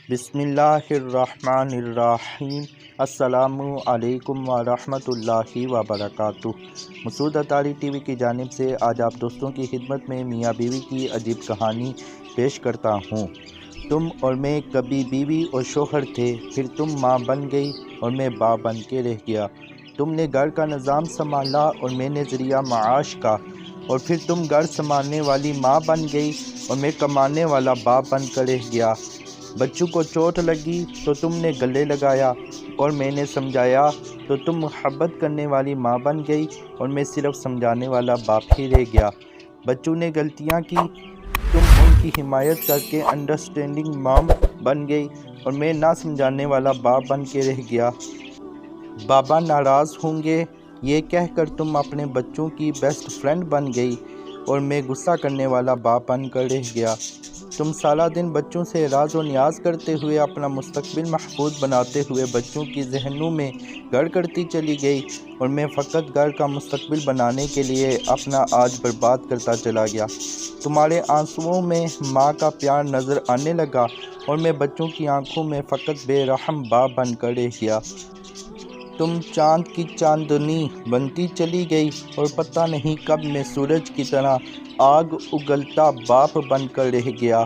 بسم اللہ الرحمن الرحیم۔ السلام علیکم ورحمۃ اللہ وبرکاتہ۔ مسعود اطاری ٹی وی کی جانب سے آج آپ دوستوں کی خدمت میں میاں بیوی کی عجیب کہانی پیش کرتا ہوں۔ تم اور میں کبھی بیوی اور شوہر تھے، پھر تم ماں بن گئی اور میں باپ بن کے رہ گیا۔ تم نے گھر کا نظام سنبھالا اور میں نے ذریعہ معاش کا، اور پھر تم گھر سنبھالنے والی ماں بن گئی اور میں کمانے والا باپ بن کر رہ گیا۔ بچوں کو چوٹ لگی تو تم نے گلے لگایا اور میں نے سمجھایا تو تم محبت کرنے والی ماں بن گئی اور میں صرف سمجھانے والا باپ ہی رہ گیا۔ بچوں نے غلطیاں کی، تم ان کی حمایت کر کے انڈرسٹینڈنگ مام بن گئی اور میں نہ سمجھانے والا باپ بن کے رہ گیا۔ بابا ناراض ہوں گے یہ کہہ کر تم اپنے بچوں کی بیسٹ فرینڈ بن گئی اور میں غصہ کرنے والا باپ بن کر رہ گیا۔ تم سارا دن بچوں سے راز و نیاز کرتے ہوئے اپنا مستقبل محفوظ بناتے ہوئے بچوں کی ذہنوں میں گڑ کرتی چلی گئی اور میں فقط گھر کا مستقبل بنانے کے لیے اپنا آج برباد کرتا چلا گیا۔ تمہارے آنسوؤں میں ماں کا پیار نظر آنے لگا اور میں بچوں کی آنکھوں میں فقط بے رحم باپ بن کر رہ گیا۔ تم چاند کی چاندنی بنتی چلی گئی اور پتہ نہیں کب میں سورج کی طرح آگ اگلتا باپ بن کر رہ گیا۔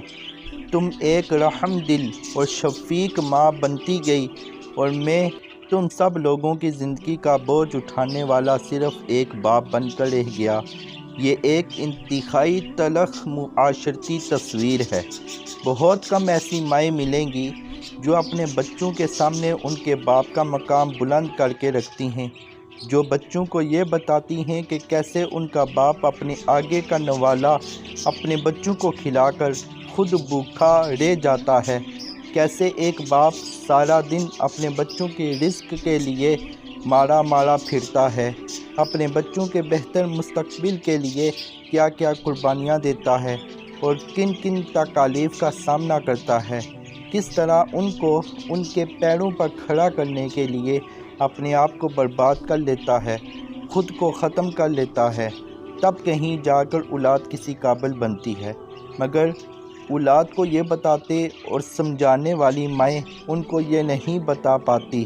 تم ایک رحم دل اور شفیق ماں بنتی گئی اور میں تم سب لوگوں کی زندگی کا بوجھ اٹھانے والا صرف ایک باپ بن کر رہ گیا۔ یہ ایک انتہائی تلخ معاشرتی تصویر ہے۔ بہت کم ایسی مائیں ملیں گی جو اپنے بچوں کے سامنے ان کے باپ کا مقام بلند کر کے رکھتی ہیں، جو بچوں کو یہ بتاتی ہیں کہ کیسے ان کا باپ اپنے آگے کا نوالا اپنے بچوں کو کھلا کر خود بھوکا رہ جاتا ہے، کیسے ایک باپ سارا دن اپنے بچوں کے رزق کے لیے مارا پھرتا ہے، اپنے بچوں کے بہتر مستقبل کے لیے کیا کیا قربانیاں دیتا ہے اور کن کن تکالیف کا سامنا کرتا ہے، کس طرح ان کو ان کے پیروں پر کھڑا کرنے کے لیے اپنے آپ کو برباد کر لیتا ہے، خود کو ختم کر لیتا ہے، تب کہیں جا کر اولاد کسی قابل بنتی ہے۔ مگر اولاد کو یہ بتاتے اور سمجھانے والی مائیں ان کو یہ نہیں بتا پاتی،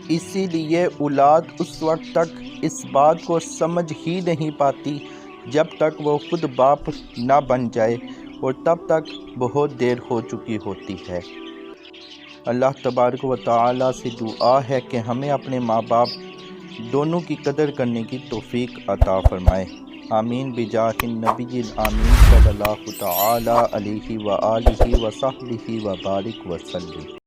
اسی لیے اولاد اس وقت تک اس بات کو سمجھ ہی نہیں پاتی جب تک وہ خود باپ نہ بن جائے، اور تب تک بہت دیر ہو چکی ہوتی ہے۔ اللہ تبارک و تعالی سے دعا ہے کہ ہمیں اپنے ماں باپ دونوں کی قدر کرنے کی توفیق عطا فرمائے۔ آمین بجاہ النبی الامین صلی اللہ تعالی علیہ وآلہ وصحبہ وبارک وسلم۔